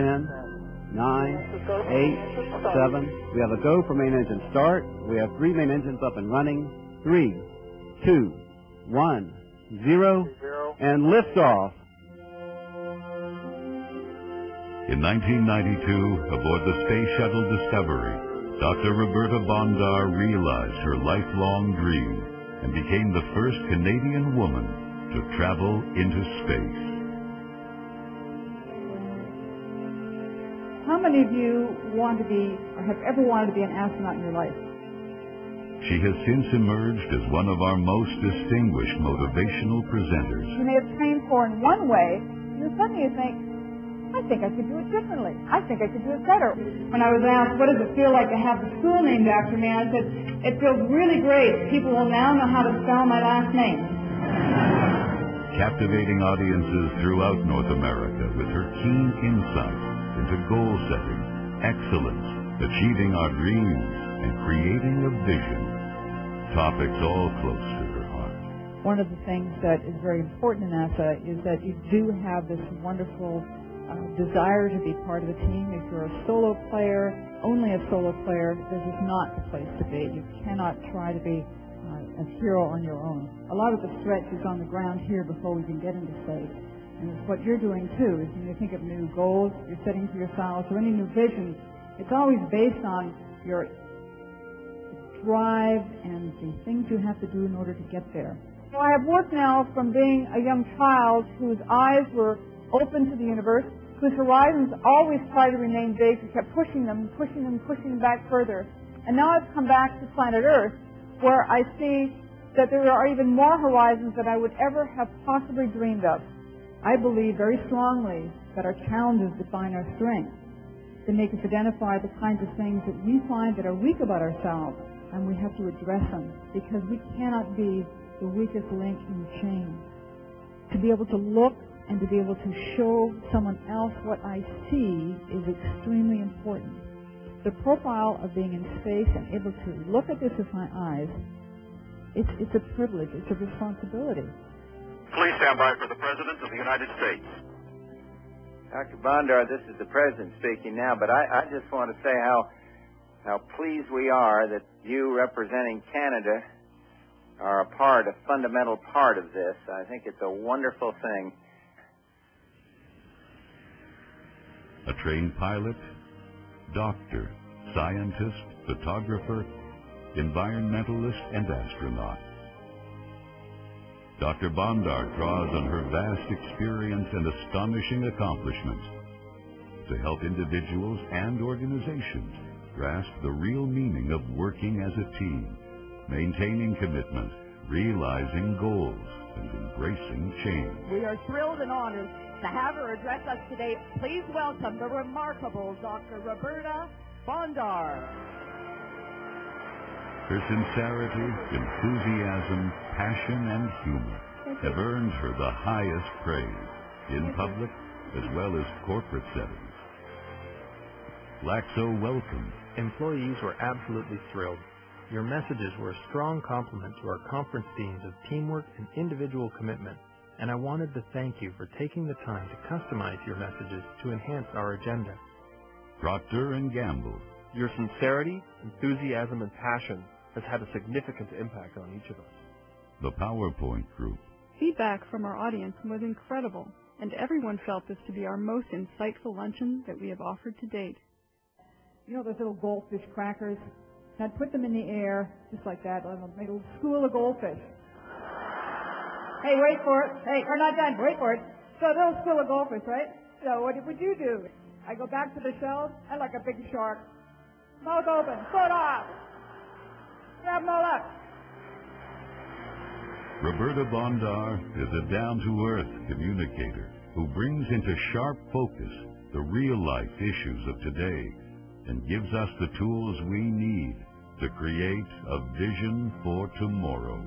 10, 9, 8, 7. We have a go for main engine start. We have 3 main engines up and running. 3, 2, 1, 0, and liftoff. In 1992, aboard the Space Shuttle Discovery, Dr. Roberta Bondar realized her lifelong dream and became the first Canadian woman to travel into space. How many of you want to be, or have ever wanted to be an astronaut in your life? She has since emerged as one of our most distinguished motivational presenters. You may have trained for in one way, and then suddenly you think, I think I could do it differently. I think I could do it better. When I was asked, what does it feel like to have the school named after me, I said, it feels really great. People will now know how to spell my last name. Captivating audiences throughout North America with her keen insight into goal setting, excellence, achieving our dreams, and creating a vision. Topics all close to her heart. One of the things that is very important in NASA is that you do have this wonderful desire to be part of a team. If you're a solo player, only a solo player, this is not the place to be. You cannot try to be a hero on your own. A lot of the stretch is on the ground here before we can get into space. And it's what you're doing too, is when you think of new goals you're setting for yourselves or any new visions, it's always based on your drive and the things you have to do in order to get there. So I have worked now from being a young child whose eyes were open to the universe, whose horizons always tried to remain big, who kept pushing them back further. And now I've come back to planet Earth, where I see that there are even more horizons than I would ever have possibly dreamed of. I believe very strongly that our challenges define our strengths. They make us identify the kinds of things that we find that are weak about ourselves, and we have to address them, because we cannot be the weakest link in the chain. To be able to look and to be able to show someone else what I see is extremely important. The profile of being in space and able to look at this with my eyes, it's a privilege, it's a responsibility. Please stand by for the President of the United States. Dr. Bondar, this is the President speaking now, but I just want to say how pleased we are that you representing Canada are a fundamental part of this. I think it's a wonderful thing. A trained pilot, doctor, scientist, photographer, environmentalist, and astronaut. Dr. Bondar draws on her vast experience and astonishing accomplishments to help individuals and organizations grasp the real meaning of working as a team, maintaining commitment, realizing goals, and embracing change. We are thrilled and honored to have her address us today. Please welcome the remarkable Dr. Roberta Bondar. Her sincerity, enthusiasm, passion, and humor have earned her the highest praise in public as well as corporate settings. Laxo welcomed. Employees were absolutely thrilled. Your messages were a strong complement to our conference themes of teamwork and individual commitment, and I wanted to thank you for taking the time to customize your messages to enhance our agenda. Procter & Gamble. Your sincerity, enthusiasm, and passion has had a significant impact on each of us. The PowerPoint Group. Feedback from our audience was incredible, and everyone felt this to be our most insightful luncheon that we have offered to date. You know those little goldfish crackers? I'd put them in the air, just like that, make a little school of goldfish. Hey, wait for it. Hey, we're not done. Wait for it. So a little school of goldfish, right? So what would you do? I go back to the shells, and like a big shark. Mouth open, foot off. Grab them all up. Roberta Bondar is a down-to-earth communicator who brings into sharp focus the real-life issues of today and gives us the tools we need to create a vision for tomorrow.